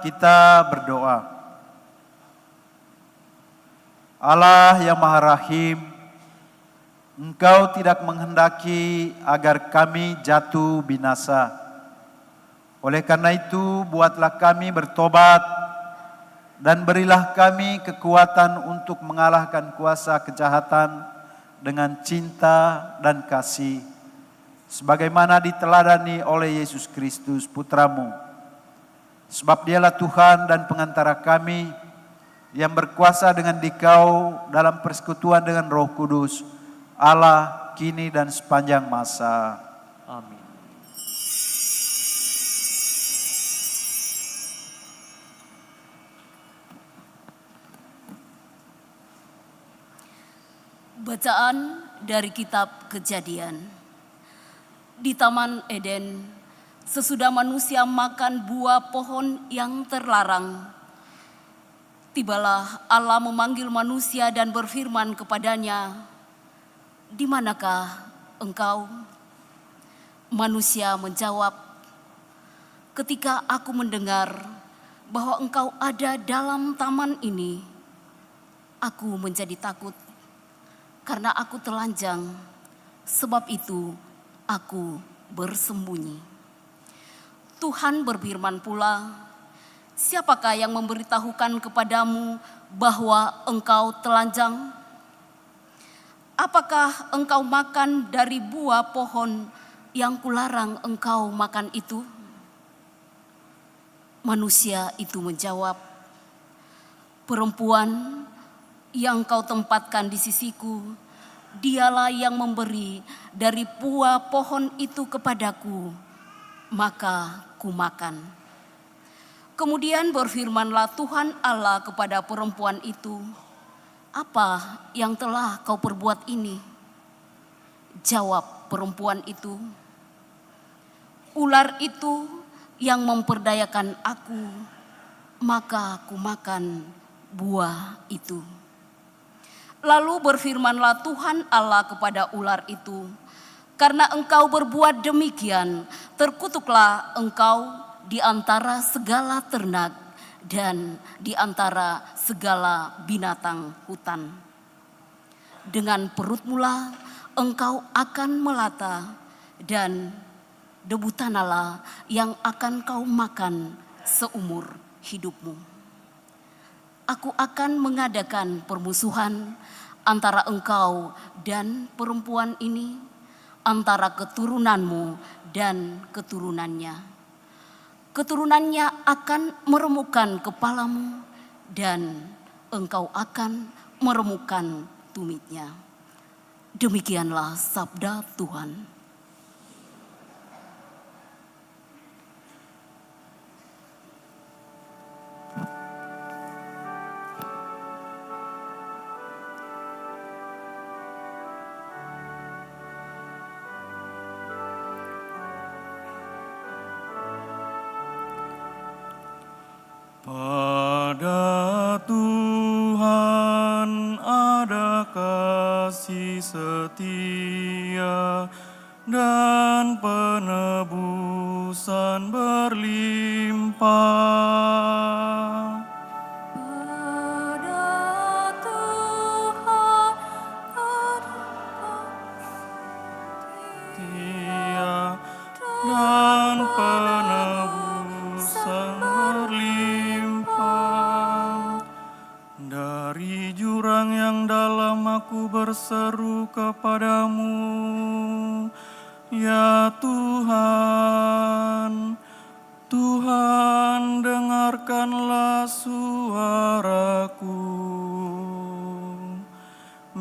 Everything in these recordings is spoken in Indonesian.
Kita berdoa. Allah yang Maha Rahim, Engkau tidak menghendaki agar kami jatuh binasa. Oleh karena itu, buatlah kami bertobat dan berilah kami kekuatan untuk mengalahkan kuasa kejahatan dengan cinta dan kasih, sebagaimana diteladani oleh Yesus Kristus, Putra-Mu. Sebab Dialah Tuhan dan pengantara kami yang berkuasa dengan Dikau dalam persekutuan dengan Roh Kudus, Allah kini dan sepanjang masa. Amin. Bacaan dari kitab Kejadian. Di Taman Eden, sesudah manusia makan buah pohon yang terlarang, tibalah Allah memanggil manusia dan berfirman kepadanya, "Di manakah engkau?" Manusia menjawab, "Ketika aku mendengar bahwa engkau ada dalam taman ini, aku menjadi takut karena aku telanjang, sebab itu aku bersembunyi." Tuhan berfirman pula, "Siapakah yang memberitahukan kepadamu bahwa engkau telanjang? Apakah engkau makan dari buah pohon yang kularang engkau makan itu?" Manusia itu menjawab, "Perempuan yang kau tempatkan di sisiku, dialah yang memberi dari buah pohon itu kepadaku, maka kumakan." Kemudian berfirmanlah Tuhan Allah kepada perempuan itu, "Apa yang telah kau perbuat ini?" Jawab perempuan itu, "Ular itu yang memperdayakan aku, maka kumakan buah itu." Lalu berfirmanlah Tuhan Allah kepada ular itu, "Karena engkau berbuat demikian, terkutuklah engkau di antara segala ternak dan di antara segala binatang hutan. Dengan perutmulah engkau akan melata, dan debu tanahlah yang akan kau makan seumur hidupmu. Aku akan mengadakan permusuhan antara engkau dan perempuan ini, antara keturunanmu dan keturunannya. Keturunannya akan meremukkan kepalamu, dan engkau akan meremukkan tumitnya." Demikianlah sabda Tuhan. Pada Tuhan ada kasih setia dan penebusan berlimpah. Pada Tuhan ada Setia dan penebusan berlimpah. Dari jurang yang dalam aku berseru kepadamu, ya Tuhan, Tuhan dengarkanlah suaraku.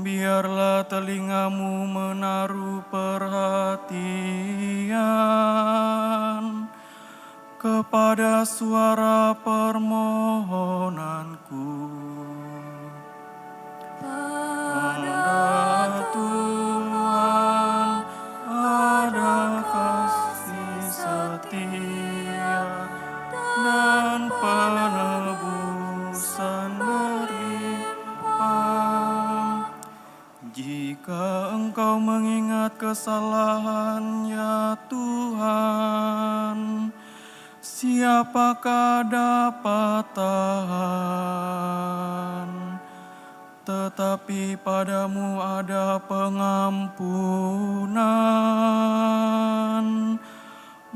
Biarlah telingamu menaruh perhatian kepada suara permohonanku. Pada Tuhan ada kasih setia dan penebusan berlimpah. Jika engkau mengingat kesalahan, ya Tuhan, siapa siapakah dapat tahan? Tetapi padamu ada pengampunan,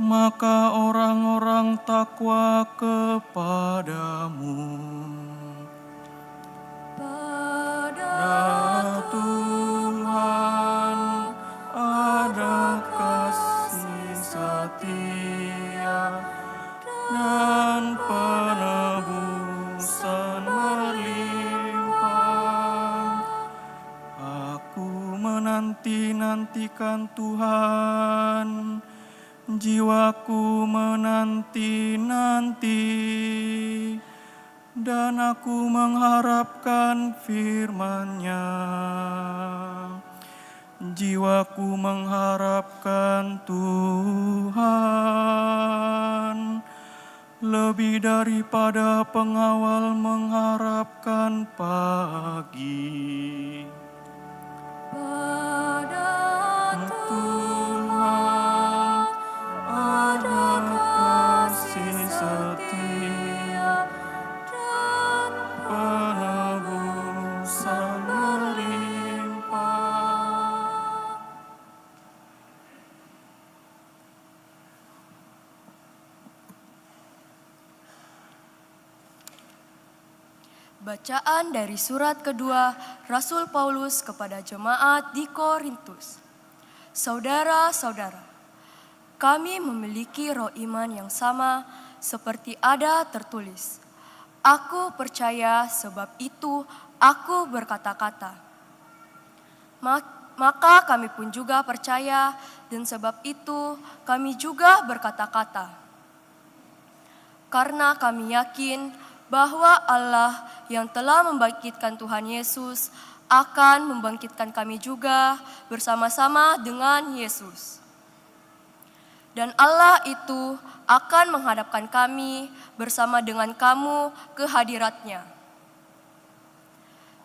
maka orang-orang takwa kepadamu. Ya Tuhan, ada kasih setia dan penebusan melimpah. Aku menanti-nantikan Tuhan, jiwaku menanti-nanti, dan aku mengharapkan firman-Nya. Jiwaku mengharapkan Tuhan, lebih daripada pengawal mengharapkan pagi. Pada Tuhan, ada kasih setia dan penebusan melimpah. Bacaan dari surat kedua Rasul Paulus kepada jemaat di Korintus. Saudara-saudara, kami memiliki roh iman yang sama seperti ada tertulis. Aku percaya, sebab itu aku berkata-kata. Maka kami pun juga percaya, dan sebab itu kami juga berkata-kata. Karena kami yakin bahwa Allah yang telah membangkitkan Tuhan Yesus akan membangkitkan kami juga bersama-sama dengan Yesus. Dan Allah itu akan menghadapkan kami bersama dengan kamu ke hadirat-Nya.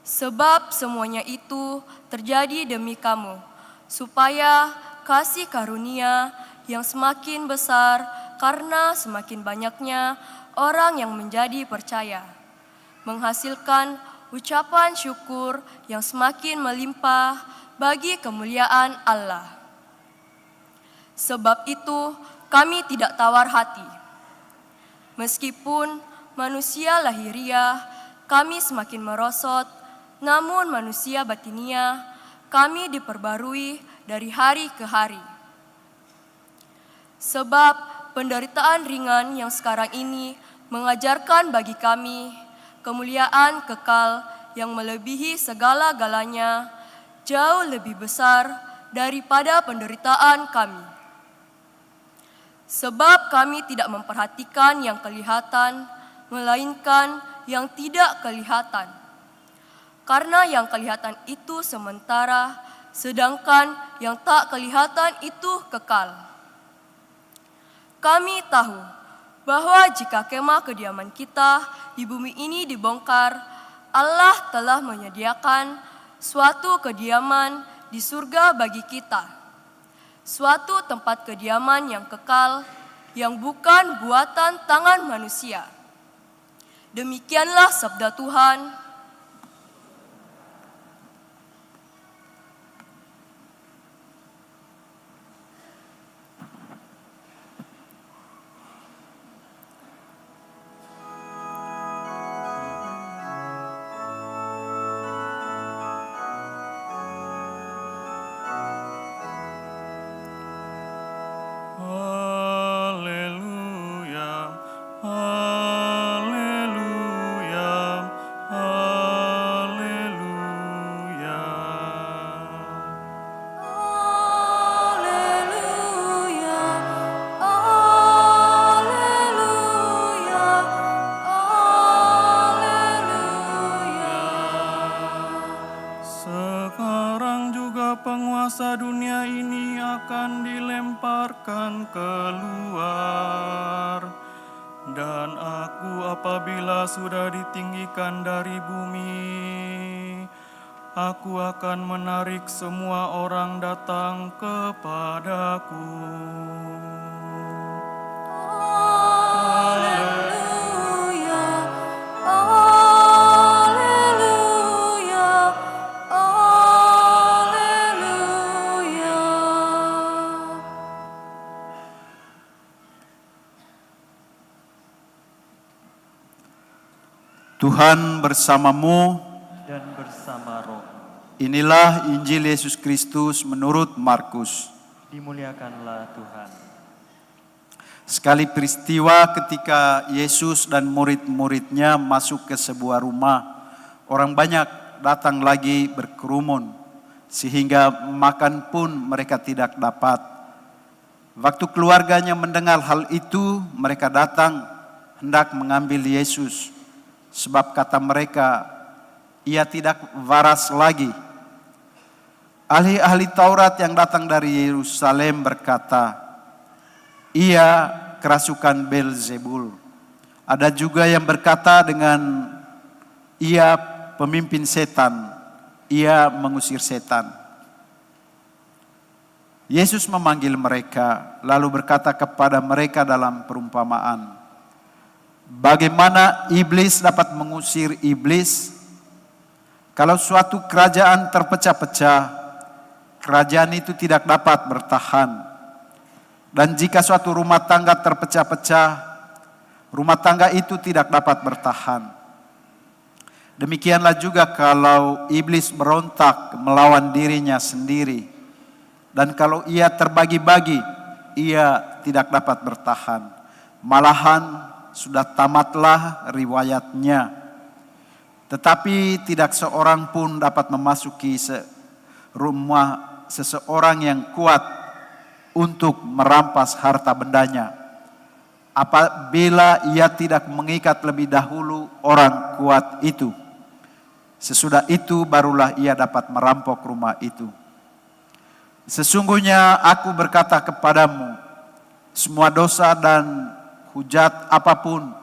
Sebab semuanya itu terjadi demi kamu, supaya kasih karunia yang semakin besar karena semakin banyaknya orang yang menjadi percaya, menghasilkan ucapan syukur yang semakin melimpah bagi kemuliaan Allah. Sebab itu kami tidak tawar hati. Meskipun manusia lahiriah kami semakin merosot, namun manusia batinia kami diperbarui dari hari ke hari. Sebab penderitaan ringan yang sekarang ini mengajarkan bagi kami kemuliaan kekal yang melebihi segala-galanya, jauh lebih besar daripada penderitaan kami. Sebab kami tidak memperhatikan yang kelihatan, melainkan yang tidak kelihatan. Karena yang kelihatan itu sementara, sedangkan yang tak kelihatan itu kekal. Kami tahu bahwa jika kemah kediaman kita di bumi ini dibongkar, Allah telah menyediakan suatu kediaman di surga bagi kita. Suatu tempat kediaman yang kekal, yang bukan buatan tangan manusia. Demikianlah sabda Tuhan. Haleluya, haleluya, haleluya. Alleluia, alleluia, alleluia. Sekarang juga penguasa dunia ini akan dilemparkan keluar. Dan aku apabila sudah ditinggikan dari bumi, aku akan menarik semua orang datang kepadaku. Alleluia. Tuhan bersamamu. dan bersama roh. Inilah Injil Yesus Kristus menurut Markus. Dimuliakanlah Tuhan. Sekali peristiwa ketika Yesus dan murid-muridnya masuk ke sebuah rumah, orang banyak datang lagi berkerumun, sehingga makan pun mereka tidak dapat. Waktu keluarganya mendengar hal itu, mereka datang hendak mengambil Yesus, sebab kata mereka, ia tidak waras lagi. Ahli-ahli Taurat yang datang dari Yerusalem berkata, ia kerasukan Beelzebul. Ada juga yang berkata dengan ia pemimpin setan, ia mengusir setan. Yesus memanggil mereka, lalu berkata kepada mereka dalam perumpamaan, bagaimana iblis dapat mengusir iblis? Kalau suatu kerajaan terpecah-pecah, kerajaan itu tidak dapat bertahan. Dan jika suatu rumah tangga terpecah-pecah, rumah tangga itu tidak dapat bertahan. Demikianlah juga kalau iblis berontak melawan dirinya sendiri. Dan kalau ia terbagi-bagi, ia tidak dapat bertahan. Malahan sudah tamatlah riwayatnya. Tetapi tidak seorang pun dapat memasuki rumah seseorang yang kuat untuk merampas harta bendanya, apabila ia tidak mengikat lebih dahulu orang kuat itu. Sesudah itu barulah ia dapat merampok rumah itu. Sesungguhnya aku berkata kepadamu, semua dosa dan hujat apapun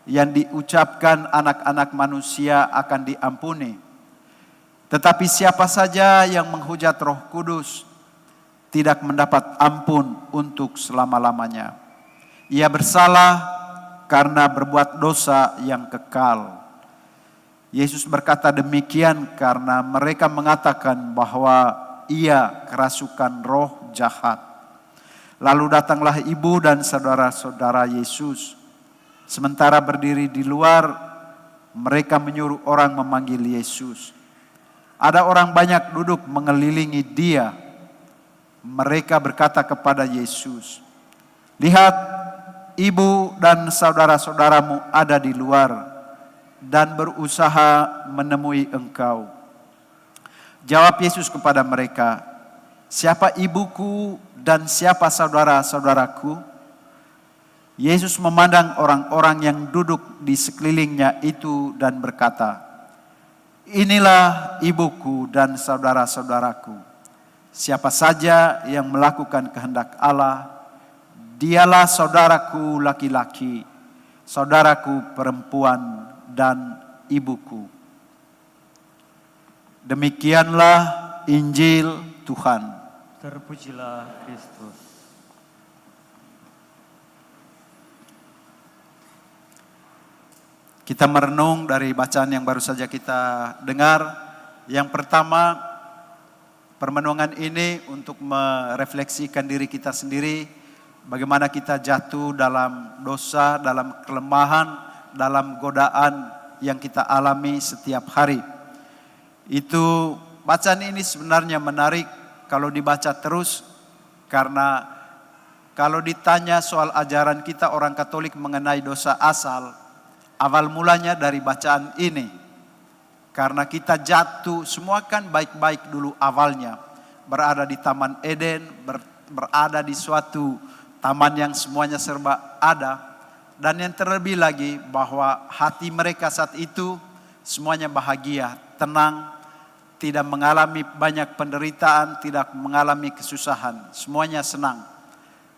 yang diucapkan anak-anak manusia akan diampuni. Tetapi siapa saja yang menghujat Roh Kudus tidak mendapat ampun untuk selama-lamanya. Ia bersalah karena berbuat dosa yang kekal. Yesus berkata demikian karena mereka mengatakan bahwa ia kerasukan roh jahat. Lalu datanglah ibu dan saudara-saudara Yesus. Sementara berdiri di luar, mereka menyuruh orang memanggil Yesus. Ada orang banyak duduk mengelilingi dia. Mereka berkata kepada Yesus, lihat, ibu dan saudara-saudaramu ada di luar dan berusaha menemui engkau. Jawab Yesus kepada mereka, siapa ibuku dan siapa saudara-saudaraku? Yesus memandang orang-orang yang duduk di sekelilingnya itu dan berkata, inilah ibuku dan saudara-saudaraku. Siapa saja yang melakukan kehendak Allah, dialah saudaraku laki-laki, saudaraku perempuan, dan ibuku. Demikianlah Injil Tuhan. Terpujilah Kristus. Kita merenung dari bacaan yang baru saja kita dengar. Yang pertama, permenungan ini untuk merefleksikan diri kita sendiri, bagaimana kita jatuh dalam dosa, dalam kelemahan, dalam godaan yang kita alami setiap hari. Itu bacaan ini sebenarnya menarik kalau dibaca terus, karena kalau ditanya soal ajaran kita orang Katolik mengenai dosa asal, awal mulanya dari bacaan ini. Karena kita jatuh, semua kan baik-baik dulu awalnya. Berada di Taman Eden, berada di suatu taman yang semuanya serba ada. Dan yang terlebih lagi bahwa hati mereka saat itu semuanya bahagia, tenang, tidak mengalami banyak penderitaan, tidak mengalami kesusahan. Semuanya senang.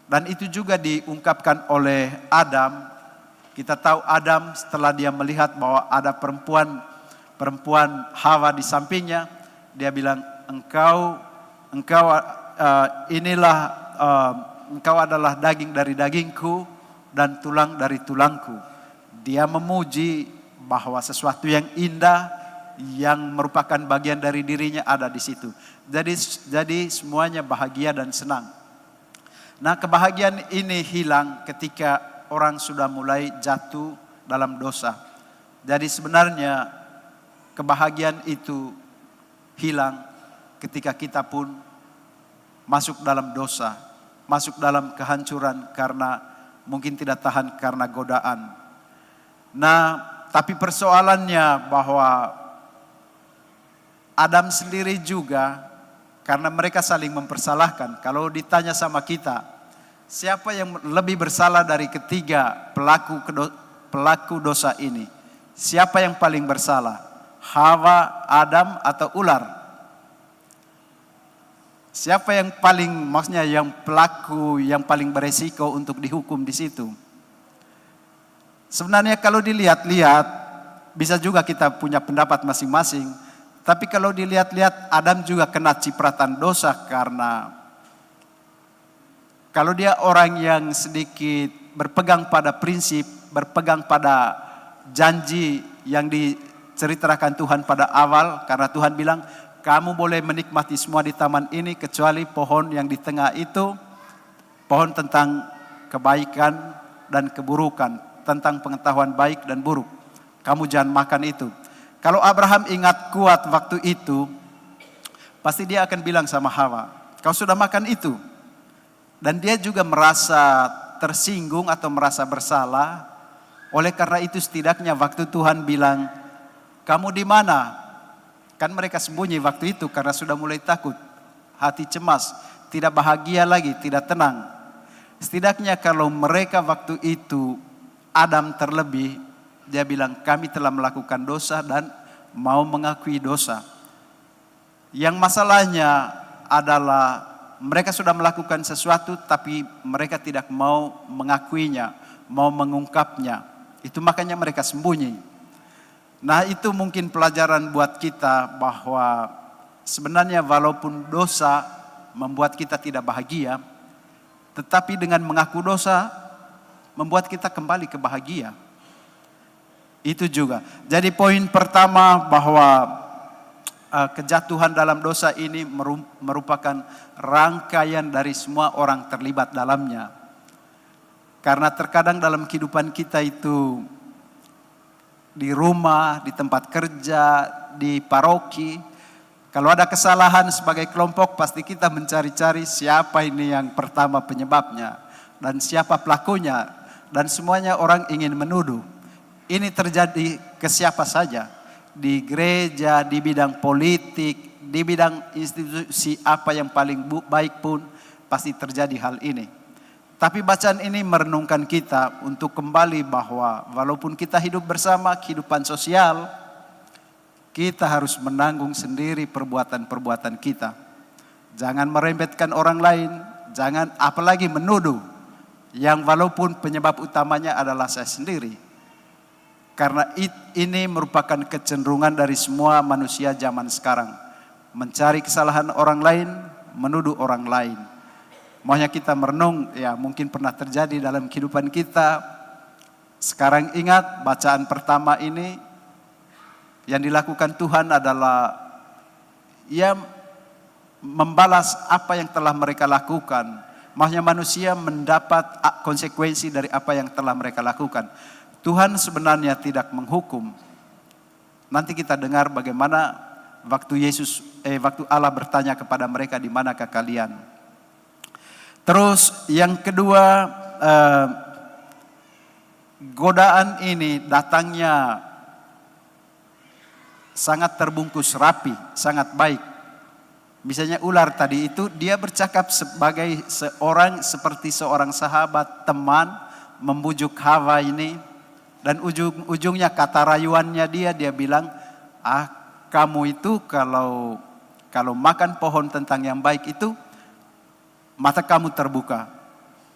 Dan itu juga diungkapkan oleh Adam. Kita tahu Adam setelah dia melihat bahwa ada perempuan Hawa di sampingnya, dia bilang, engkau adalah daging dari dagingku dan tulang dari tulangku. Dia memuji bahwa sesuatu yang indah yang merupakan bagian dari dirinya ada di situ. Jadi semuanya bahagia dan senang. Nah, kebahagiaan ini hilang ketika orang sudah mulai jatuh dalam dosa. Jadi sebenarnya kebahagiaan itu hilang ketika kita pun masuk dalam dosa, masuk dalam kehancuran karena mungkin tidak tahan karena godaan. Nah, tapi persoalannya bahwa Adam sendiri juga, karena mereka saling mempersalahkan. Kalau ditanya sama kita, siapa yang lebih bersalah dari ketiga pelaku dosa ini? Siapa yang paling bersalah? Hawa, Adam, atau ular? Siapa yang paling, maksudnya yang pelaku yang paling beresiko untuk dihukum di situ? Sebenarnya kalau dilihat-lihat, bisa juga kita punya pendapat masing-masing. Tapi kalau dilihat-lihat, Adam juga kena cipratan dosa karena kalau dia orang yang sedikit berpegang pada prinsip, berpegang pada janji yang diceritakan Tuhan pada awal, karena Tuhan bilang, kamu boleh menikmati semua di taman ini kecuali pohon yang di tengah itu, pohon tentang kebaikan dan keburukan, tentang pengetahuan baik dan buruk. Kamu jangan makan itu. Kalau Abraham ingat kuat waktu itu, pasti dia akan bilang sama Hawa, kau sudah makan itu. Dan dia juga merasa tersinggung atau merasa bersalah. Oleh karena itu setidaknya waktu Tuhan bilang, kamu di mana? Kan mereka sembunyi waktu itu karena sudah mulai takut. Hati cemas, tidak bahagia lagi, tidak tenang. Setidaknya kalau mereka waktu itu, Adam terlebih, dia bilang kami telah melakukan dosa dan mau mengakui dosa. Yang masalahnya adalah mereka sudah melakukan sesuatu tapi mereka tidak mau mengakuinya, mau mengungkapnya. Itu makanya mereka sembunyi. Nah itu mungkin pelajaran buat kita bahwa sebenarnya walaupun dosa membuat kita tidak bahagia, tetapi dengan mengaku dosa membuat kita kembali ke bahagia. Itu juga. Jadi poin pertama bahwa kejatuhan dalam dosa ini merupakan rangkaian dari semua orang terlibat dalamnya. Karena terkadang dalam kehidupan kita itu di rumah, di tempat kerja, di paroki, kalau ada kesalahan sebagai kelompok pasti kita mencari-cari siapa ini yang pertama penyebabnya dan siapa pelakunya, dan semuanya orang ingin menuduh. Ini terjadi ke siapa saja, di gereja, di bidang politik, di bidang institusi apa yang paling baik pun pasti terjadi hal ini. Tapi bacaan ini merenungkan kita untuk kembali bahwa walaupun kita hidup bersama kehidupan sosial, kita harus menanggung sendiri perbuatan-perbuatan kita. Jangan merembetkan orang lain, jangan apalagi menuduh yang walaupun penyebab utamanya adalah saya sendiri. Karena ini merupakan kecenderungan dari semua manusia zaman sekarang. Mencari kesalahan orang lain, menuduh orang lain. Maunya kita merenung, ya mungkin pernah terjadi dalam kehidupan kita. Sekarang ingat bacaan pertama ini, yang dilakukan Tuhan adalah ia membalas apa yang telah mereka lakukan. Maksudnya manusia mendapat konsekuensi dari apa yang telah mereka lakukan. Tuhan sebenarnya tidak menghukum. Nanti kita dengar bagaimana waktu Allah bertanya kepada mereka, di manakah kalian? Terus yang kedua, godaan ini datangnya sangat terbungkus rapi, sangat baik. Misalnya ular tadi itu dia bercakap sebagai seperti seorang sahabat, teman, membujuk Hawa ini. Dan ujung-ujungnya kata rayuannya dia bilang, kamu itu kalau makan pohon tentang yang baik itu, mata kamu terbuka,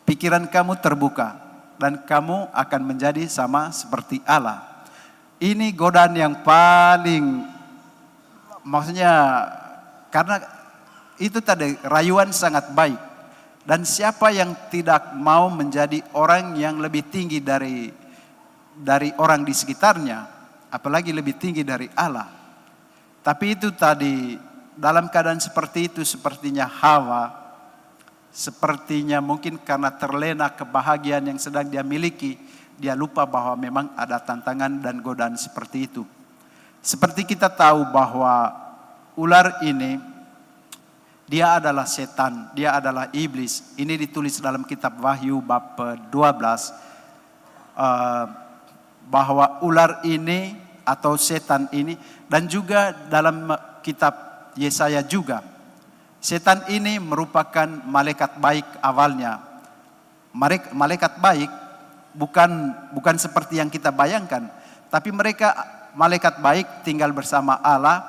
pikiran kamu terbuka, dan kamu akan menjadi sama seperti Allah. Ini godaan yang paling, maksudnya karena itu tadi rayuan sangat baik. Dan siapa yang tidak mau menjadi orang yang lebih tinggi dari orang di sekitarnya, apalagi lebih tinggi dari Allah. Tapi itu tadi, dalam keadaan seperti itu, sepertinya Hawa, sepertinya mungkin karena terlena kebahagiaan yang sedang dia miliki, dia lupa bahwa memang ada tantangan dan godaan seperti itu. Seperti kita tahu bahwa ular ini, dia adalah setan, dia adalah iblis. Ini ditulis dalam kitab Wahyu bab 12, bahwa ular ini atau setan ini, dan juga dalam kitab Yesaya juga. Setan ini merupakan malaikat baik awalnya. Malaikat baik bukan seperti yang kita bayangkan, tapi mereka malaikat baik tinggal bersama Allah,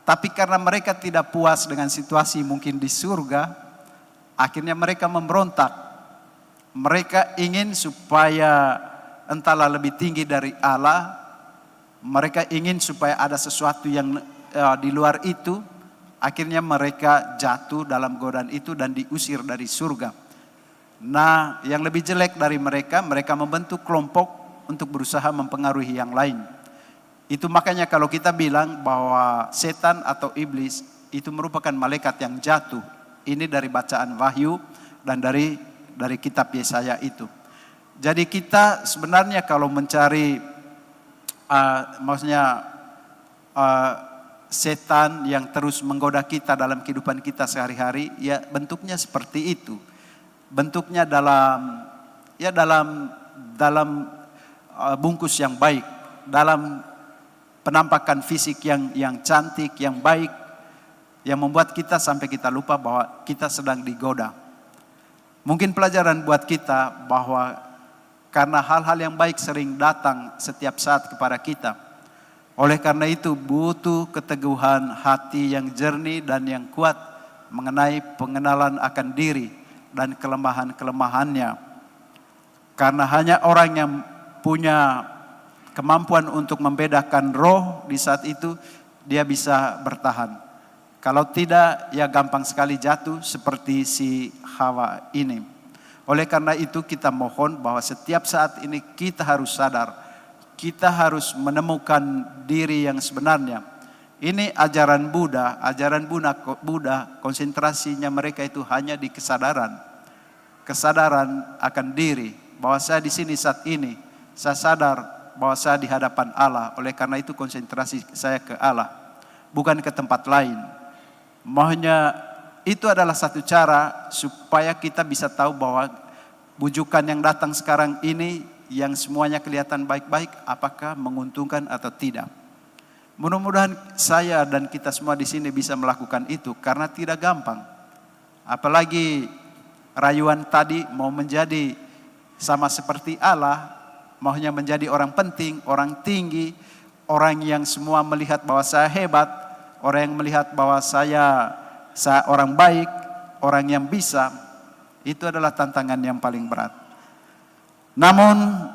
tapi karena mereka tidak puas dengan situasi mungkin di surga, akhirnya mereka memberontak. Mereka ingin supaya entahlah lebih tinggi dari Allah, mereka ingin supaya ada sesuatu yang di luar itu, akhirnya mereka jatuh dalam godaan itu dan diusir dari surga. Nah, yang lebih jelek dari mereka membentuk kelompok untuk berusaha mempengaruhi yang lain. Itu makanya kalau kita bilang bahwa setan atau iblis itu merupakan malaikat yang jatuh. Ini dari bacaan Wahyu dan dari kitab Yesaya itu. Jadi kita sebenarnya kalau mencari setan yang terus menggoda kita dalam kehidupan kita sehari-hari, ya bentuknya seperti itu. Bentuknya dalam bungkus yang baik, dalam penampakan fisik yang cantik, yang baik, yang membuat kita sampai kita lupa bahwa kita sedang digoda. Mungkin pelajaran buat kita bahwa karena hal-hal yang baik sering datang setiap saat kepada kita. Oleh karena itu butuh keteguhan hati yang jernih dan yang kuat mengenai pengenalan akan diri dan kelemahan-kelemahannya. Karena hanya orang yang punya kemampuan untuk membedakan roh di saat itu, dia bisa bertahan. Kalau tidak, ya gampang sekali jatuh seperti si Hawa ini. Oleh karena itu kita mohon bahwa setiap saat ini kita harus sadar, kita harus menemukan diri yang sebenarnya. Ini ajaran Buddha konsentrasinya mereka itu hanya di kesadaran akan diri, bahwa saya di sini saat ini, saya sadar bahwa saya di hadapan Allah. Oleh karena itu konsentrasi saya ke Allah, bukan ke tempat lain. Maunya itu adalah satu cara supaya kita bisa tahu bahwa bujukan yang datang sekarang ini, yang semuanya kelihatan baik-baik, apakah menguntungkan atau tidak. Mudah-mudahan saya dan kita semua di sini bisa melakukan itu, karena tidak gampang. Apalagi rayuan tadi mau menjadi sama seperti Allah, maunya menjadi orang penting, orang tinggi, orang yang semua melihat bahwa saya hebat, orang yang melihat bahwa saya orang baik, orang yang bisa. Itu adalah tantangan yang paling berat. Namun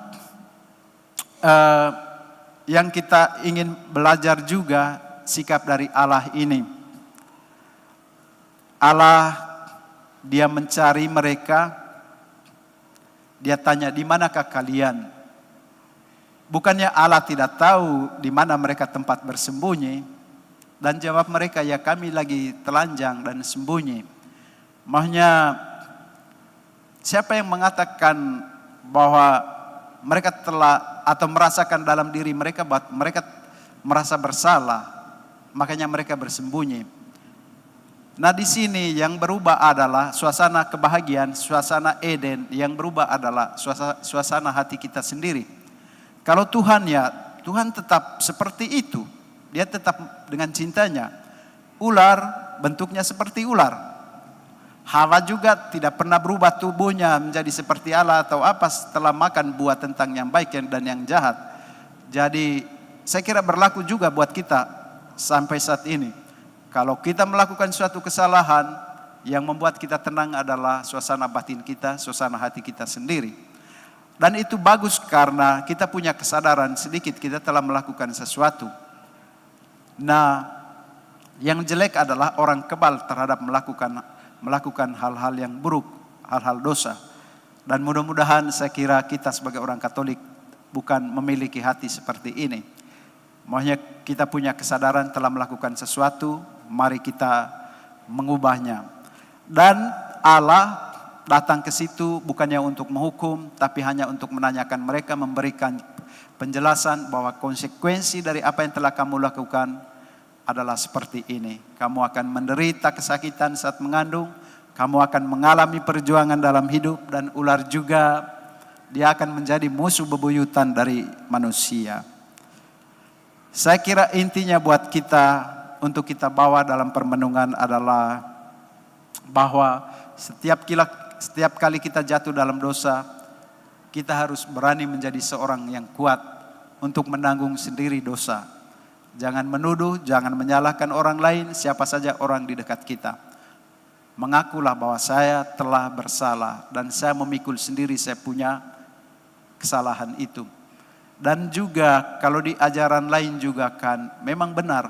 yang kita ingin belajar juga sikap dari Allah ini. Allah, dia mencari mereka, dia tanya, di manakah kalian? Bukannya Allah tidak tahu di mana mereka tempat bersembunyi, dan jawab mereka, ya kami lagi telanjang dan sembunyi. Maksudnya, siapa yang mengatakan bahwa mereka telah atau merasakan dalam diri mereka bahwa mereka merasa bersalah, makanya mereka bersembunyi. Nah, di sini yang berubah adalah suasana kebahagiaan, suasana Eden. Yang berubah adalah suasana hati kita sendiri. Kalau Tuhan, ya Tuhan tetap seperti itu. Dia tetap dengan cintanya. Ular bentuknya seperti ular. Hawa juga tidak pernah berubah tubuhnya menjadi seperti Allah atau apa setelah makan buah tentang yang baik dan yang jahat. Jadi saya kira berlaku juga buat kita sampai saat ini. Kalau kita melakukan suatu kesalahan, yang membuat kita tenang adalah suasana batin kita, suasana hati kita sendiri. Dan itu bagus karena kita punya kesadaran sedikit kita telah melakukan sesuatu. Nah, yang jelek adalah orang kebal terhadap melakukan hal-hal yang buruk, hal-hal dosa. Dan mudah-mudahan saya kira kita sebagai orang Katolik bukan memiliki hati seperti ini. Maksudnya kita punya kesadaran telah melakukan sesuatu, mari kita mengubahnya. Dan Allah datang ke situ bukannya untuk menghukum, tapi hanya untuk menanyakan mereka, memberikan penjelasan bahwa konsekuensi dari apa yang telah kamu lakukan adalah seperti ini. Kamu akan menderita kesakitan saat mengandung, kamu akan mengalami perjuangan dalam hidup, dan ular juga, dia akan menjadi musuh bebuyutan dari manusia. Saya kira intinya buat kita, untuk kita bawa dalam permenungan adalah bahwa setiap kali kita jatuh dalam dosa, kita harus berani menjadi seorang yang kuat untuk menanggung sendiri dosa. Jangan menuduh, jangan menyalahkan orang lain, siapa saja orang di dekat kita. Mengakulah bahwa saya telah bersalah dan saya memikul sendiri saya punya kesalahan itu. Dan juga kalau di ajaran lain juga kan memang benar,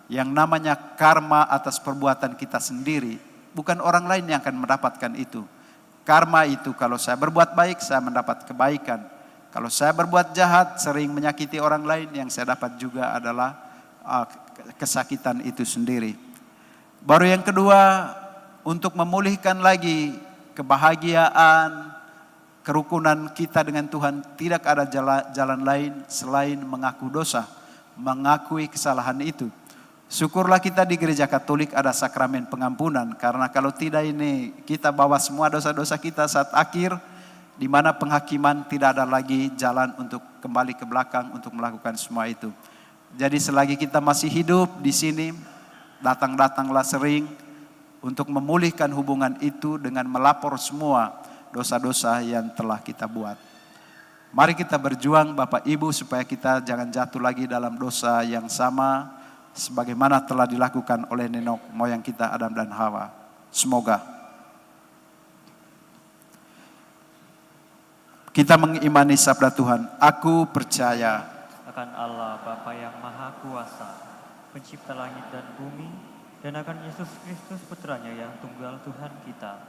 yang namanya karma atas perbuatan kita sendiri, bukan orang lain yang akan mendapatkan itu. Karma itu kalau saya berbuat baik, saya mendapat kebaikan. Kalau saya berbuat jahat, sering menyakiti orang lain, yang saya dapat juga adalah kesakitan itu sendiri. Baru yang kedua, untuk memulihkan lagi kebahagiaan, kerukunan kita dengan Tuhan, tidak ada jalan lain selain mengaku dosa, mengakui kesalahan itu. Syukurlah kita di gereja Katolik ada sakramen pengampunan, karena kalau tidak ini kita bawa semua dosa-dosa kita saat akhir, di mana penghakiman tidak ada lagi jalan untuk kembali ke belakang untuk melakukan semua itu. Jadi selagi kita masih hidup di sini, datang-datanglah sering untuk memulihkan hubungan itu dengan melapor semua dosa-dosa yang telah kita buat. Mari kita berjuang Bapak Ibu supaya kita jangan jatuh lagi dalam dosa yang sama sebagaimana telah dilakukan oleh nenek moyang kita Adam dan Hawa. Semoga kita mengimani sabda Tuhan, aku percaya akan Allah Bapa yang Maha Kuasa, pencipta langit dan bumi, dan akan Yesus Kristus putranya yang tunggal Tuhan kita,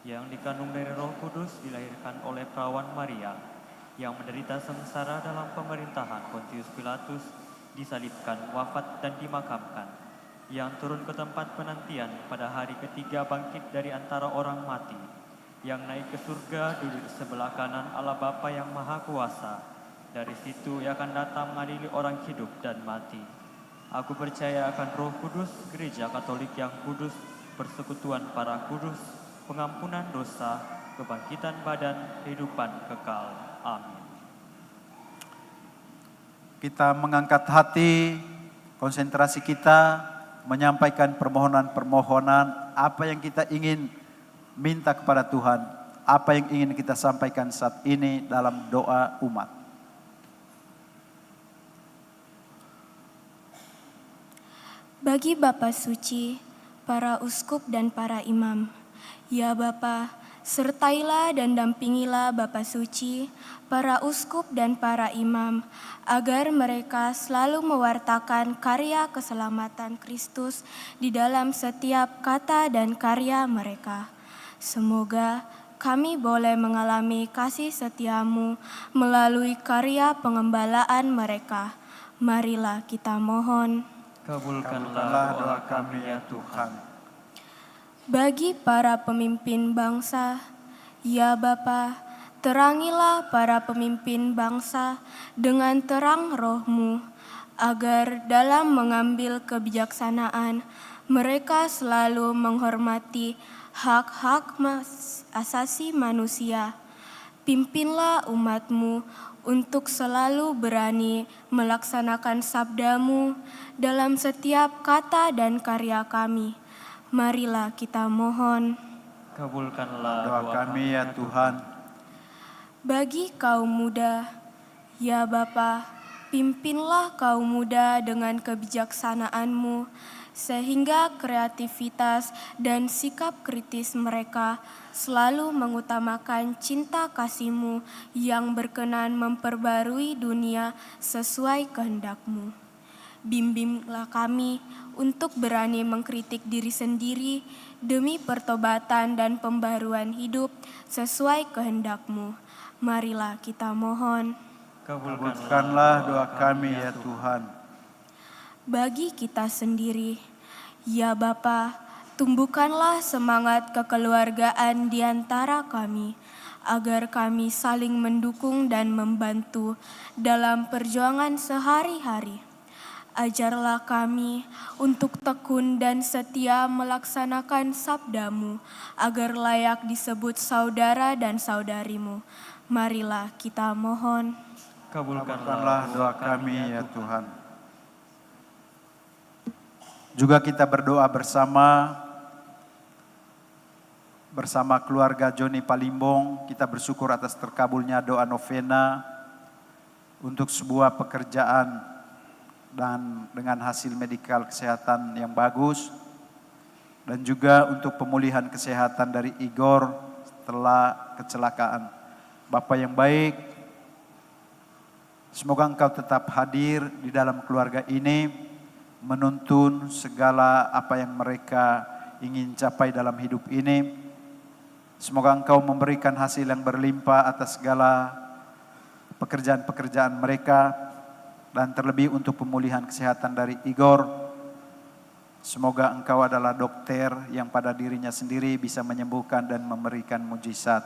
yang dikandung dari Roh Kudus, dilahirkan oleh perawan Maria, yang menderita sengsara dalam pemerintahan Pontius Pilatus, disalibkan, wafat dan dimakamkan, yang turun ke tempat penantian, pada hari ketiga bangkit dari antara orang mati, yang naik ke surga, duduk di sebelah kanan Allah Bapa yang Maha Kuasa. Dari situ ia akan datang mengadili orang hidup dan mati. Aku percaya akan Roh Kudus, Gereja Katolik yang kudus, persekutuan para kudus, pengampunan dosa, kebangkitan badan, kehidupan kekal. Amin. kita mengangkat hati, konsentrasi kita, menyampaikan permohonan-permohonan, apa yang kita ingin minta kepada Tuhan, apa yang ingin kita sampaikan saat ini dalam doa umat. Bagi Bapa Suci, para uskup dan para imam, ya Bapa, sertailah dan dampingilah Bapa Suci, para uskup dan para imam, agar mereka selalu mewartakan karya keselamatan Kristus di dalam setiap kata dan karya mereka. Semoga kami boleh mengalami kasih setia-Mu melalui karya pengembalaan mereka. Marilah kita mohon. Kabulkanlah doa kami ya Tuhan. Bagi para pemimpin bangsa, ya Bapa, terangilah para pemimpin bangsa dengan terang Roh-Mu, agar dalam mengambil kebijaksanaan, mereka selalu menghormati hak-hak asasi manusia. Pimpinlah umat-Mu untuk selalu berani melaksanakan sabda-Mu dalam setiap kata dan karya kami. Marilah kita mohon. Kabulkanlah Doa kami ya Tuhan. Bagi kaum muda, ya Bapa, pimpinlah kaum muda dengan kebijaksanaan-Mu, sehingga kreativitas dan sikap kritis mereka selalu mengutamakan cinta kasih-Mu yang berkenan memperbarui dunia sesuai kehendak-Mu. Bimbinglah kami untuk berani mengkritik diri sendiri demi pertobatan dan pembaruan hidup sesuai kehendak-Mu. Marilah kita mohon. Kabulkanlah doa kami ya Tuhan. Bagi kita sendiri, ya Bapa, Tumbuhkanlah semangat kekeluargaan di antara kami, agar kami saling mendukung dan membantu dalam perjuangan sehari-hari. Ajarlah kami untuk tekun dan setia melaksanakan sabdamu, agar layak disebut saudara dan saudarimu. Marilah kita mohon. Kabulkanlah doa kami ya Tuhan. Juga kita berdoa bersama keluarga Joni Palimbong. Kita bersyukur atas terkabulnya doa novena untuk sebuah pekerjaan dan dengan hasil medikal kesehatan yang bagus, dan juga untuk pemulihan kesehatan dari Igor setelah kecelakaan. Bapa yang baik, semoga Engkau tetap hadir di dalam keluarga ini, menuntun segala apa yang mereka ingin capai dalam hidup ini. Semoga Engkau memberikan hasil yang berlimpah atas segala pekerjaan-pekerjaan mereka, dan terlebih untuk pemulihan kesehatan dari Igor. Semoga Engkau adalah dokter yang pada dirinya sendiri bisa menyembuhkan dan memberikan mujizat.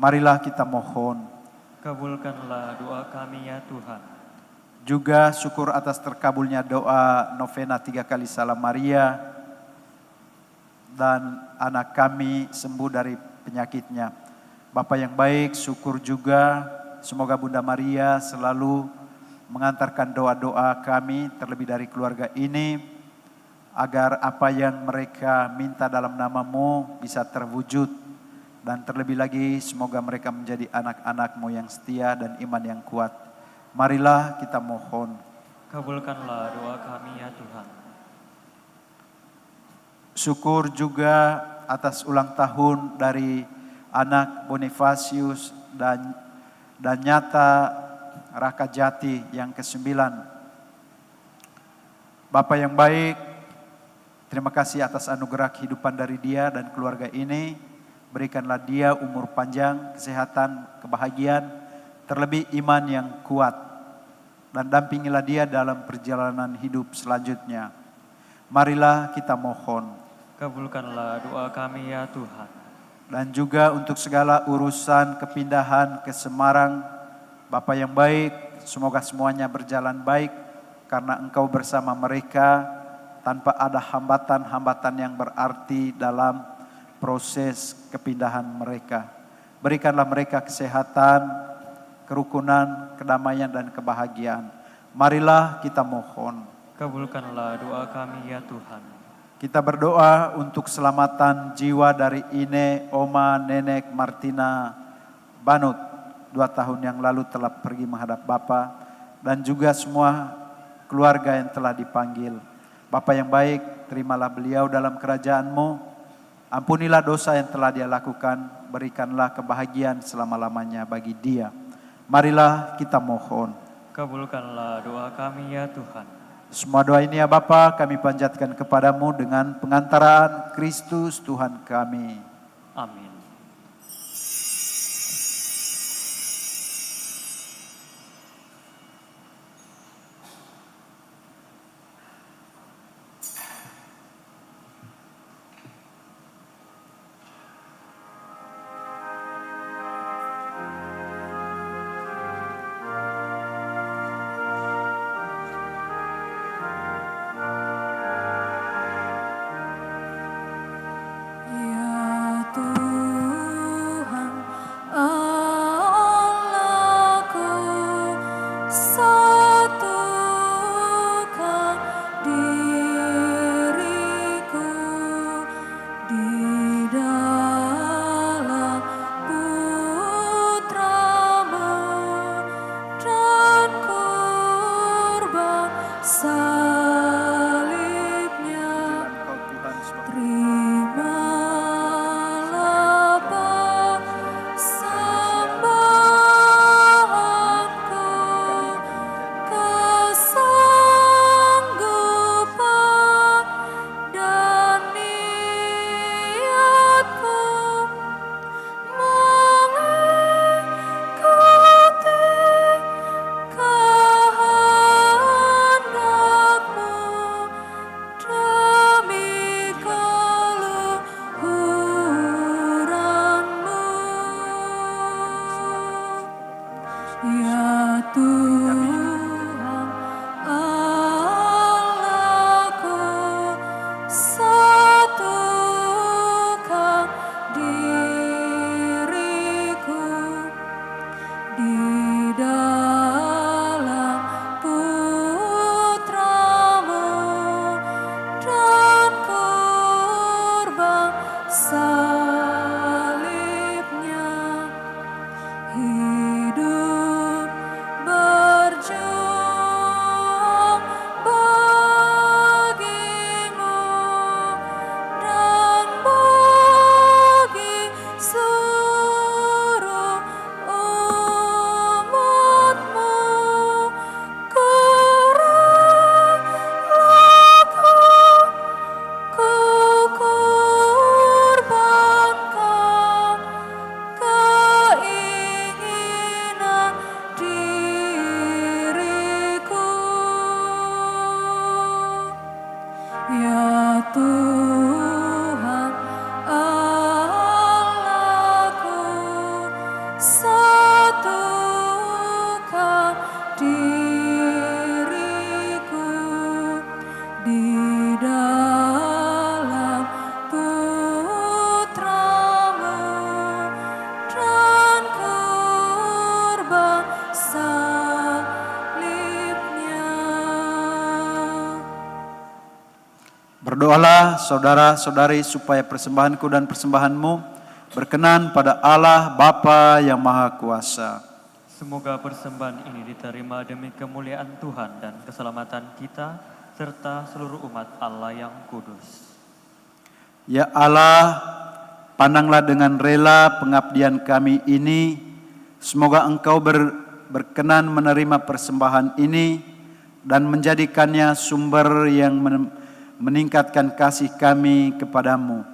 Marilah kita mohon. Kabulkanlah doa kami ya Tuhan. Juga syukur atas terkabulnya doa novena 3 kali Salam Maria, dan anak kami sembuh dari penyakitnya. Bapa yang baik, syukur juga semoga Bunda Maria selalu mengantarkan doa-doa kami, terlebih dari keluarga ini, agar apa yang mereka minta dalam nama-Mu bisa terwujud. Dan terlebih lagi semoga mereka menjadi anak-anak-Mu yang setia dan iman yang kuat. Marilah kita mohon. Kabulkanlah doa kami ya Tuhan. Syukur juga atas ulang tahun dari anak Bonifasius dan Nyata Rakajati yang ke-9. Bapa yang baik, terima kasih atas anugerah kehidupan dari dia dan keluarga ini. Berikanlah dia umur panjang, kesehatan, kebahagiaan, terlebih iman yang kuat. Dan dampingilah dia dalam perjalanan hidup selanjutnya. Marilah kita mohon. Kabulkanlah doa kami ya Tuhan. Dan juga untuk segala urusan kepindahan ke Semarang, Bapa yang baik, semoga semuanya berjalan baik karena Engkau bersama mereka, tanpa ada hambatan-hambatan yang berarti dalam proses kepindahan mereka. Berikanlah mereka kesehatan, kerukunan, kedamaian, dan kebahagiaan. Marilah kita mohon. Kabulkanlah doa kami ya Tuhan. Kita berdoa untuk keselamatan jiwa dari Ine, Oma, Nenek, Martina, Banut. 2 tahun yang lalu telah pergi menghadap Bapa, dan juga semua keluarga yang telah dipanggil. Bapa yang baik, terimalah beliau dalam kerajaan-Mu. Ampunilah dosa yang telah dia lakukan, berikanlah kebahagiaan selama-lamanya bagi dia. Marilah kita mohon. Kabulkanlah doa kami ya Tuhan. Semua doa ini ya Bapa kami panjatkan kepadamu dengan pengantaraan Kristus Tuhan kami. Amin. Ya Tuhan Allahku, satukan diriku di dalam Putra-Mu dan kurban salibnya. Engkau Tuhan sebab Terimalah persembahanku, Berdoalah saudara-saudari supaya persembahanku dan persembahanmu berkenan pada Allah Bapa yang Maha Kuasa. Semoga persembahan ini diterima demi kemuliaan Tuhan dan keselamatan kita, serta seluruh umat Allah yang kudus. Ya Allah, pandanglah dengan rela pengabdian kami ini. Semoga Engkau berkenan menerima persembahan ini dan menjadikannya sumber yang meningkatkan kasih kami kepadamu.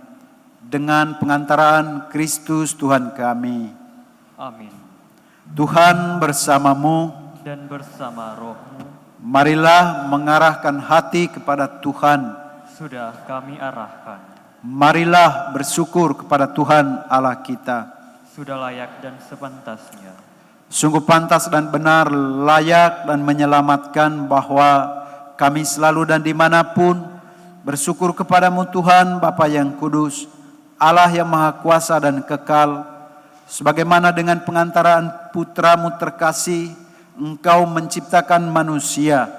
Dengan pengantaraan Kristus Tuhan kami. Amin. Tuhan bersamamu. Dan bersama rohmu, Marilah mengarahkan hati kepada Tuhan. sudah kami arahkan. Marilah bersyukur kepada Tuhan Allah kita. Sudah layak dan sepantasnya. Sungguh pantas dan benar, layak dan menyelamatkan bahwa kami selalu dan dimanapun bersyukur kepadamu Tuhan Bapa yang kudus, Allah yang maha kuasa dan kekal. Sebagaimana dengan pengantaraan putramu terkasih, Engkau menciptakan manusia,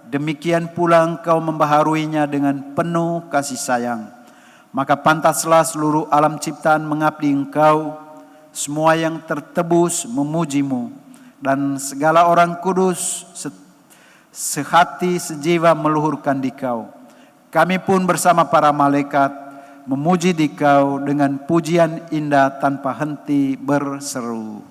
demikian pula Engkau membaharuinya dengan penuh kasih sayang. Maka pantaslah seluruh alam ciptaan mengabdi Engkau, semua yang tertebus memujimu, dan segala orang kudus sehati sejiwa meluhurkan Dikau. Kami pun bersama para malaikat memuji Dikau dengan pujian indah tanpa henti berseru.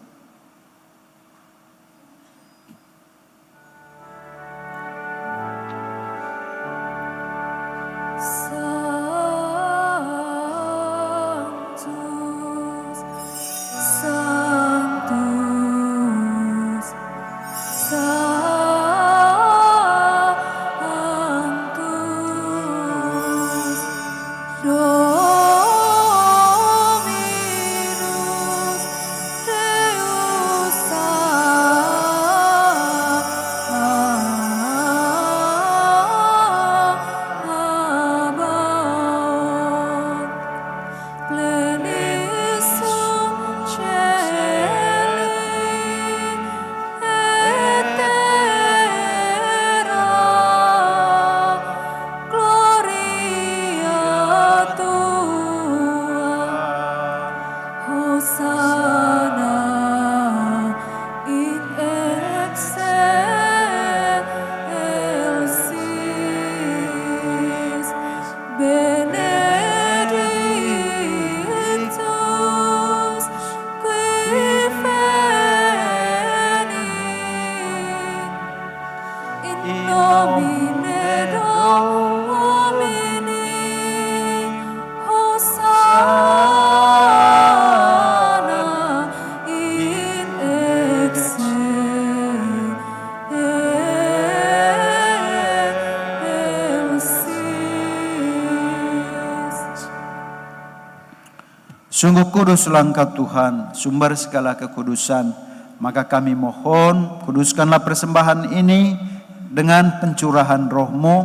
Sungguh kuduslah Engkau Tuhan, sumber segala kekudusan. Maka kami mohon, kuduskanlah persembahan ini dengan pencurahan roh-Mu,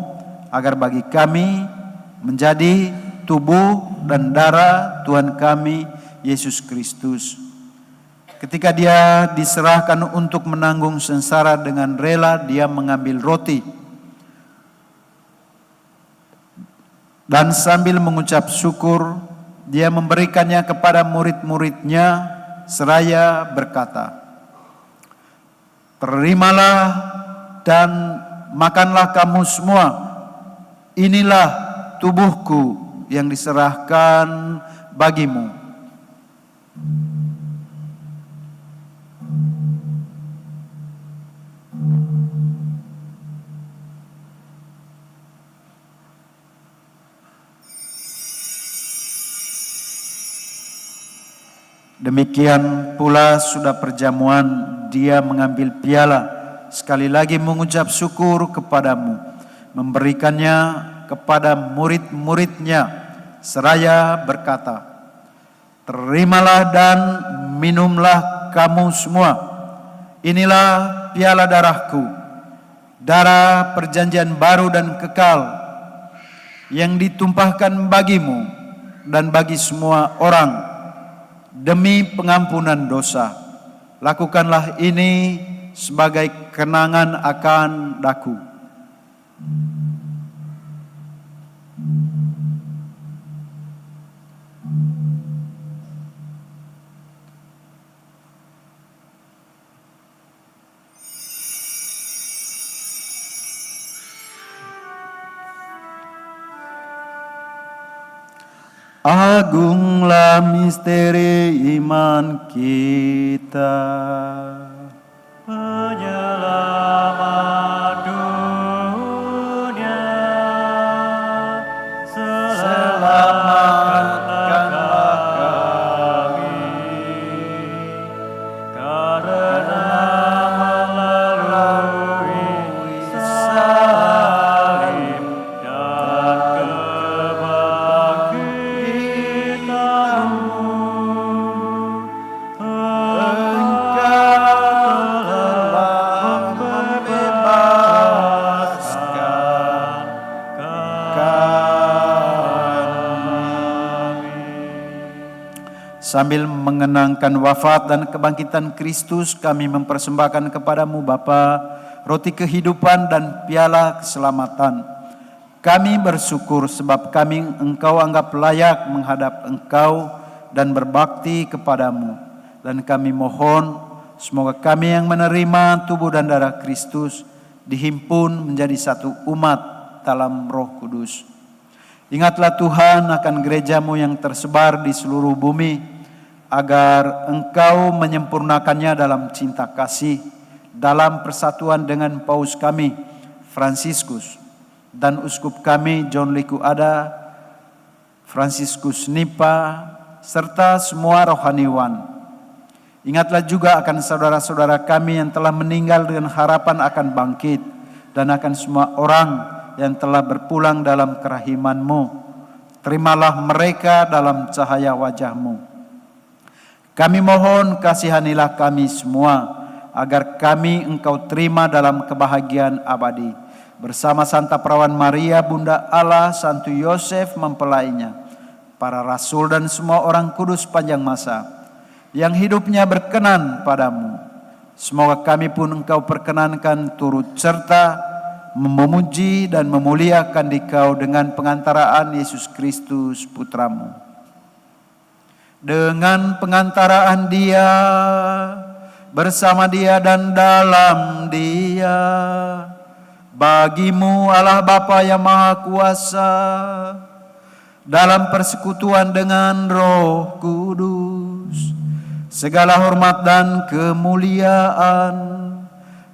agar bagi kami menjadi tubuh dan darah Tuhan kami, Yesus Kristus. Ketika Dia diserahkan untuk menanggung sengsara dengan rela, Dia mengambil roti. Dan sambil mengucap syukur, Dia memberikannya kepada murid-muridnya seraya berkata, "Terimalah dan makanlah kamu semua. Inilah tubuhku yang diserahkan bagimu." Demikian pula sudah perjamuan, Dia mengambil piala, sekali lagi mengucap syukur kepadamu, memberikannya kepada murid-muridnya, seraya berkata, "Terimalah dan minumlah kamu semua. Inilah piala darahku, darah perjanjian baru dan kekal, yang ditumpahkan bagimu dan bagi semua orang, demi pengampunan dosa. Lakukanlah ini sebagai kenangan akan Daku." Agunglah misteri iman kita. Penyelamat dunia, selamatkanlah kami, karena melalui salib dan kebangkitan-Mu, Sambil mengenangkan wafat dan kebangkitan Kristus, kami mempersembahkan kepadamu Bapa, roti kehidupan dan piala keselamatan. Kami bersyukur sebab kami Engkau anggap layak menghadap Engkau dan berbakti kepadamu. Dan kami mohon, semoga kami yang menerima tubuh dan darah Kristus dihimpun menjadi satu umat dalam Roh Kudus. Ingatlah Tuhan akan gereja-Mu yang tersebar di seluruh bumi, agar Engkau menyempurnakannya dalam cinta kasih, dalam persatuan dengan Paus kami, Fransiskus, dan Uskup kami, John Liku Ada, Fransiskus Nipa, serta semua rohaniwan. Ingatlah juga akan saudara-saudara kami yang telah meninggal dengan harapan akan bangkit, dan akan semua orang yang telah berpulang dalam kerahiman-Mu. Terimalah mereka dalam cahaya wajah-Mu. Kami mohon kasihanilah kami semua, agar kami Engkau terima dalam kebahagiaan abadi. Bersama Santa Perawan Maria, Bunda Allah, Santo Yosef mempelainya, para rasul dan semua orang kudus panjang masa, yang hidupnya berkenan padamu. Semoga kami pun Engkau perkenankan turut serta memuji dan memuliakan Dikau dengan pengantaraan Yesus Kristus Putramu. Dengan pengantaraan Dia, bersama Dia dan dalam Dia, bagimu Allah Bapa yang Maha Kuasa, dalam persekutuan dengan Roh Kudus, segala hormat dan kemuliaan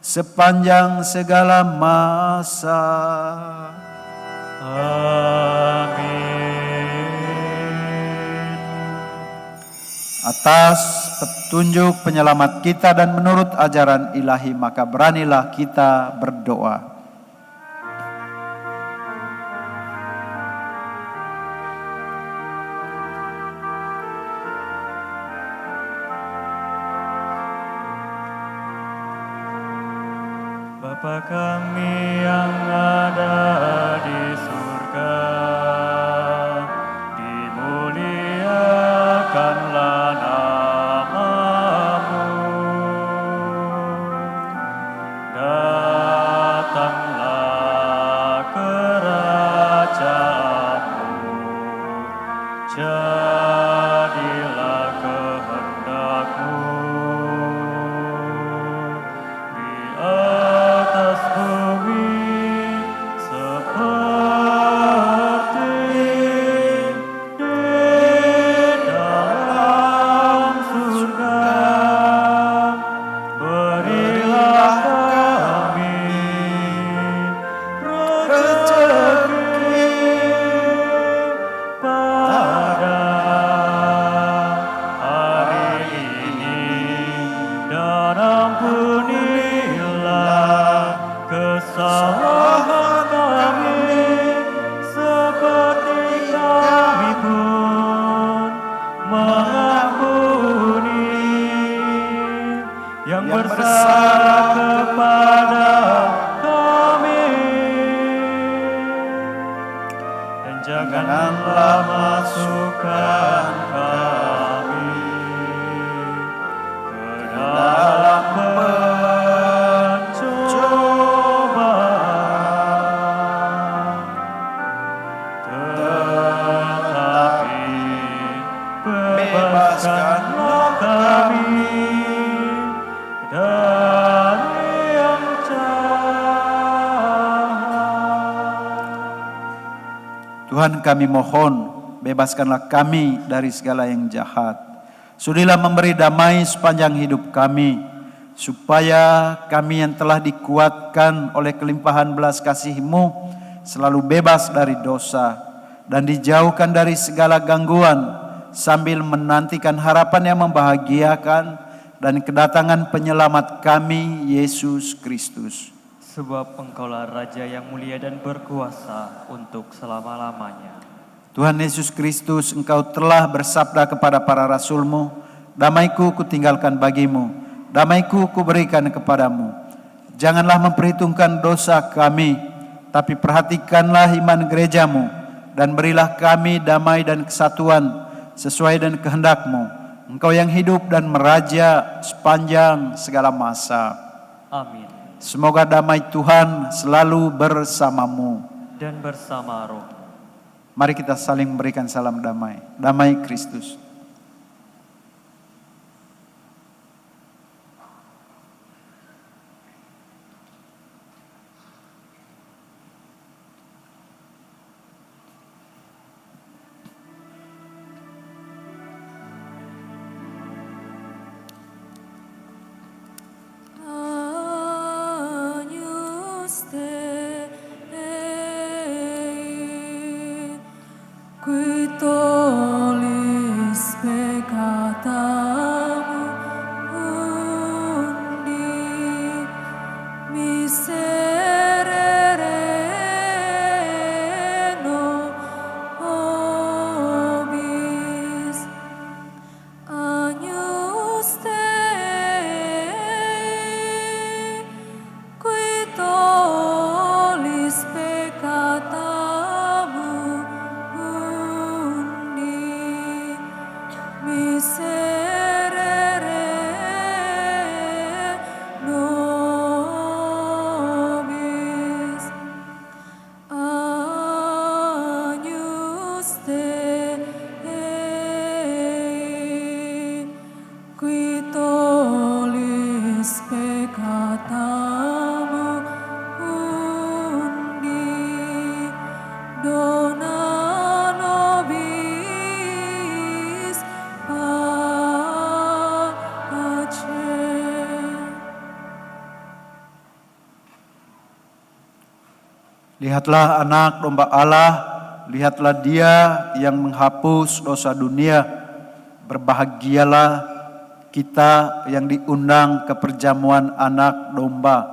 sepanjang segala masa. Amin. Atas petunjuk penyelamat kita dan menurut ajaran ilahi, maka beranilah kita berdoa. Bapa kami yang ada di surga, dimuliakanlah nama-Mu, datanglah kerajaan-Mu, jadilah kehendak-Mu di atas bumi seperti di dalam surga. Berilah kami rezeki pada hari ini, dan ampunilah kesalahan kami seperti kami pun mengampuni yang bersalah kepada kami, dan janganlah masukkan kami ke dalam pencobaan, tetapi bebaskanlah kami dari yang jahat. Tuhan, kami mohon, bebaskanlah kami dari segala yang jahat. Sudilah memberi damai sepanjang hidup kami, supaya kami yang telah dikuatkan oleh kelimpahan belas kasih-Mu selalu bebas dari dosa dan dijauhkan dari segala gangguan, sambil menantikan harapan yang membahagiakan dan kedatangan penyelamat kami, Yesus Kristus. Sebab Engkaulah Raja yang mulia dan berkuasa untuk selama-lamanya. Tuhan Yesus Kristus, Engkau telah bersabda kepada para rasul-Mu, damaiku kutinggalkan bagimu, damaiku kuberikan kepadamu. Janganlah memperhitungkan dosa kami, tapi perhatikanlah iman gereja-Mu, dan berilah kami damai dan kesatuan sesuai dengan kehendak-Mu. Engkau yang hidup dan meraja sepanjang segala masa. Amin. Semoga damai Tuhan selalu bersamamu. Dan bersama roh. Mari kita saling memberikan salam damai. Damai Kristus. Agnus Dei, qui tollis peccatam mundi, miserere nobis. Agnus Dei, qui tollis peccatam mundi, miserere nobis. Agnus Dei, qui tollis peccatam mundi, dona nobis pace. Lihatlah anak domba Allah, lihatlah Dia yang menghapus dosa dunia. Berbahagialah kita yang diundang ke perjamuan anak domba.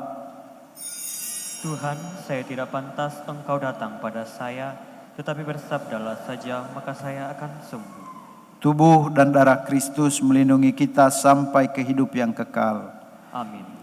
Tuhan, saya tidak pantas Engkau datang pada saya, tetapi bersabdalah saja, maka saya akan sembuh. Tubuh dan darah Kristus melindungi kita sampai ke hidup yang kekal. Amin.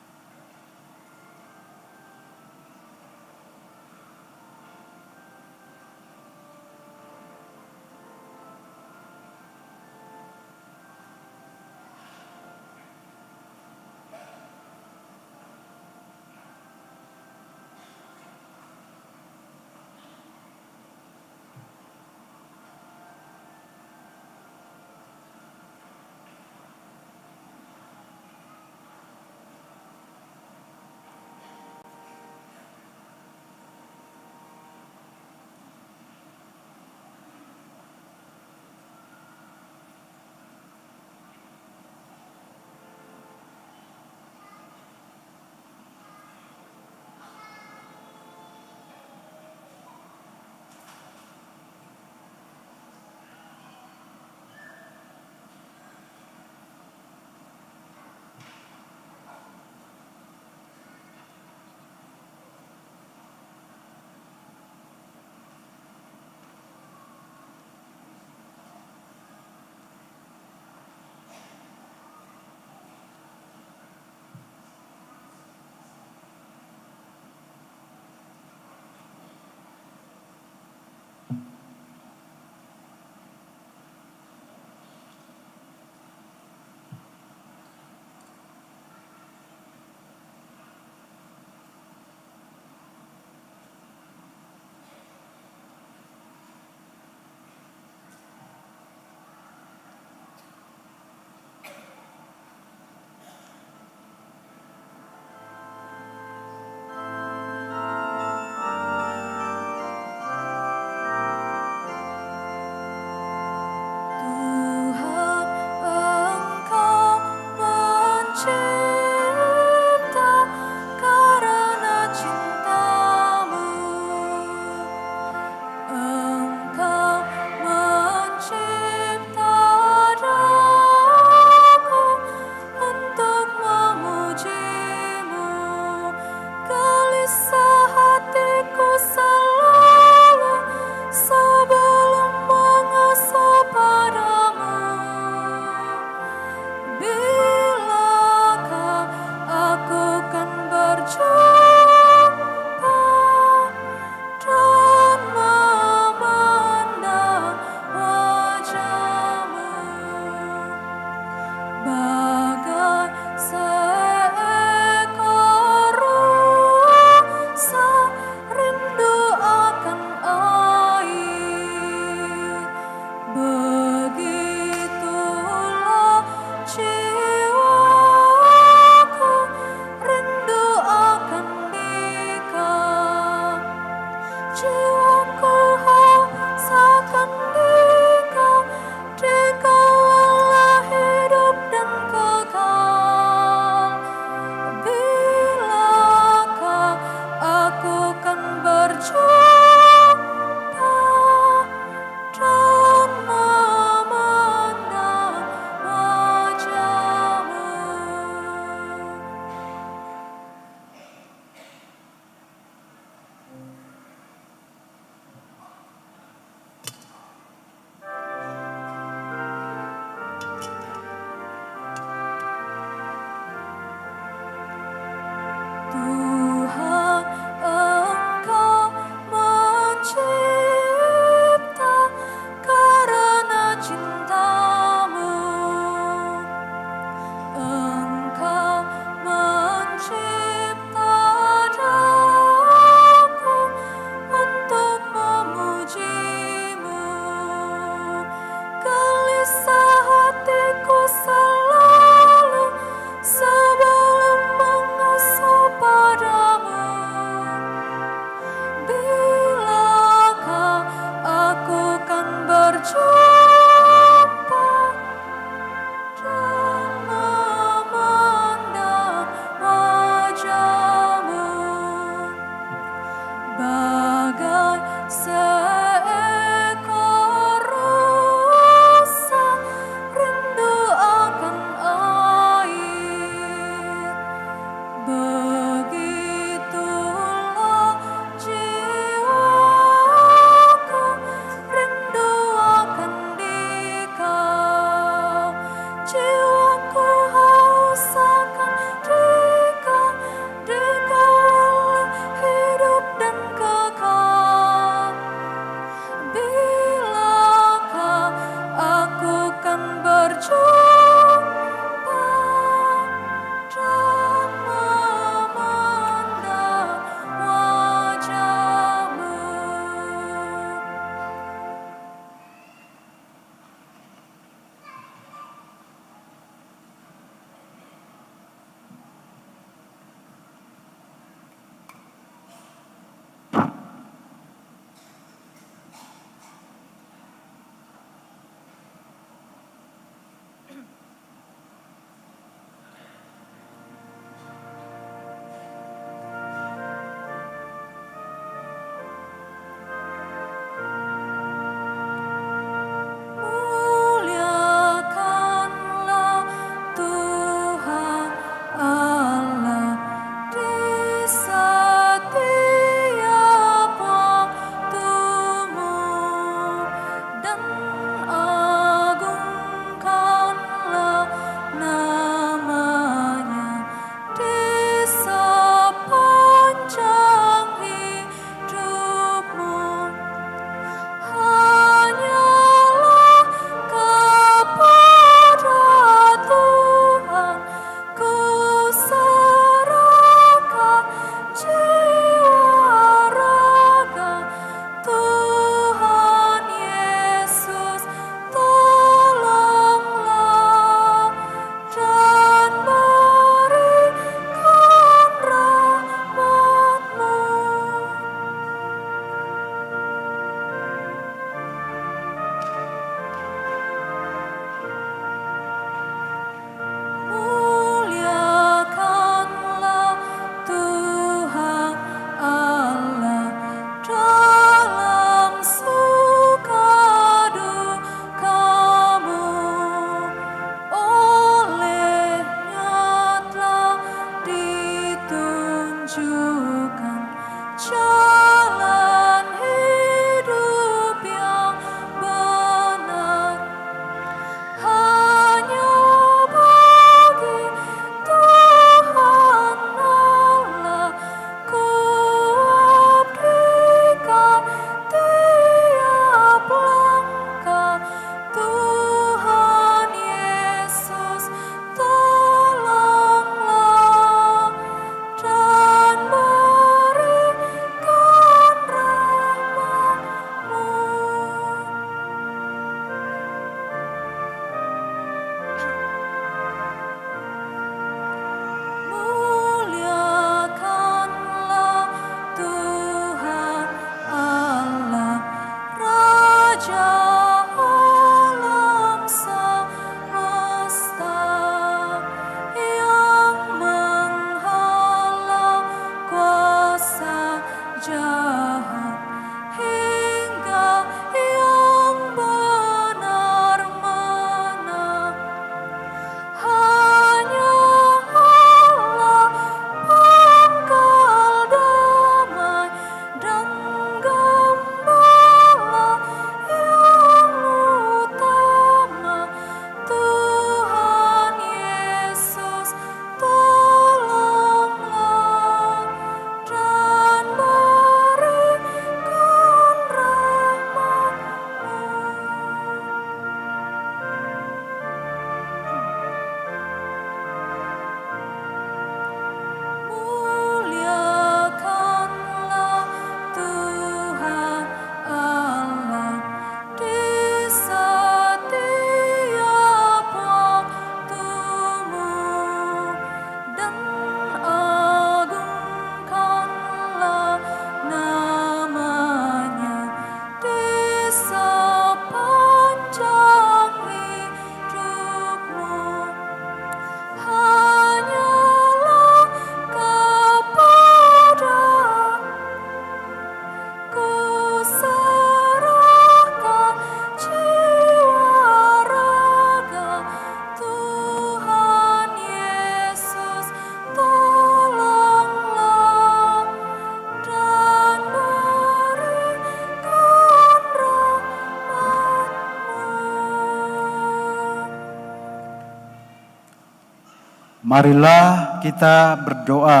Marilah kita berdoa.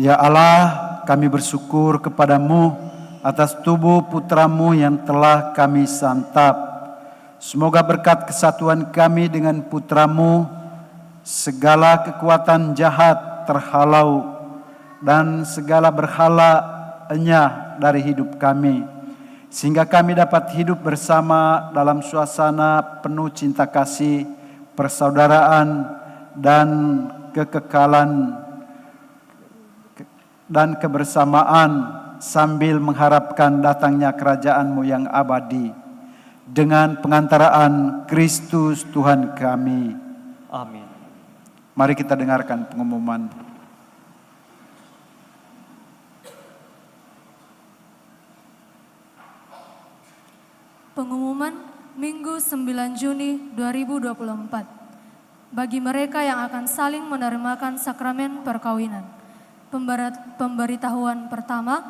Ya Allah, kami bersyukur kepadamu atas tubuh putramu yang telah kami santap. Semoga berkat kesatuan kami dengan putramu, segala kekuatan jahat terhalau dan segala berhala enyah dari hidup kami, sehingga kami dapat hidup bersama dalam suasana penuh cinta kasih, persaudaraan, dan kekekalan dan kebersamaan sambil mengharapkan datangnya kerajaan-Mu yang abadi dengan pengantaraan Kristus Tuhan kami. Amin. Mari kita dengarkan pengumuman. Pengumuman Minggu 9 Juni 2024. Bagi mereka yang akan saling menerima sakramen perkawinan. Pemberitahuan pertama,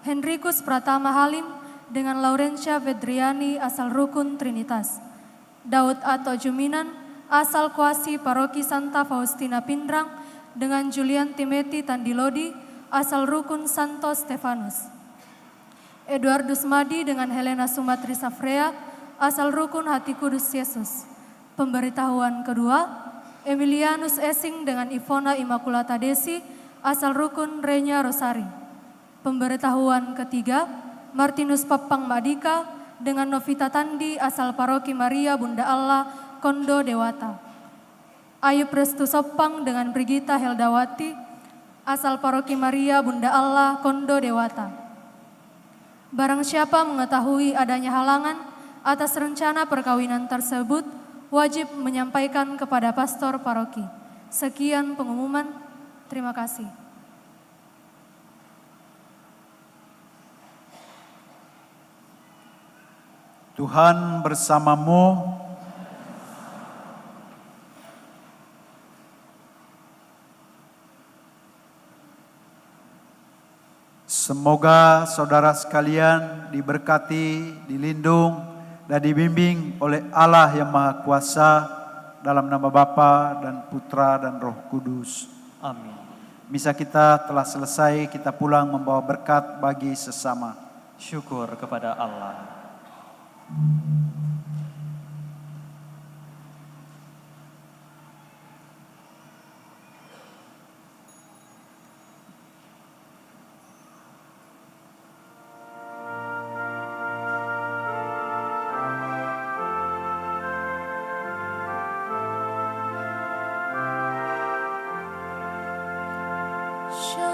Henrikus Pratama Halim dengan Laurencia Fedriani asal Rukun Trinitas. Daud Ato Juminan asal Kuasi Paroki Santa Faustina Pindrang dengan Julian Timeti Tandilodi asal Rukun Santo Stefanus. Eduardus Madi dengan Helena Sumatri Safrea asal Rukun Hati Kudus Yesus. Pemberitahuan kedua, Emilianus Essing dengan Ivona Immaculata Desi asal Rukun Renya Rosari. Pemberitahuan ketiga, Martinus Papang Madika dengan Novita Tandi asal Paroki Maria Bunda Allah Kondo Dewata. Ayub Restu Sopang dengan Brigita Heldawati asal Paroki Maria Bunda Allah Kondo Dewata. Barang siapa mengetahui adanya halangan atas rencana perkawinan tersebut, wajib menyampaikan kepada pastor paroki. Sekian pengumuman. Terima kasih. Tuhan bersamamu. Semoga saudara sekalian diberkati, dilindung, dan dibimbing oleh Allah yang Maha Kuasa dalam nama Bapa dan Putra dan Roh Kudus. Amin. Misa kita telah selesai, kita pulang membawa berkat bagi sesama. Syukur kepada Allah. Shalom.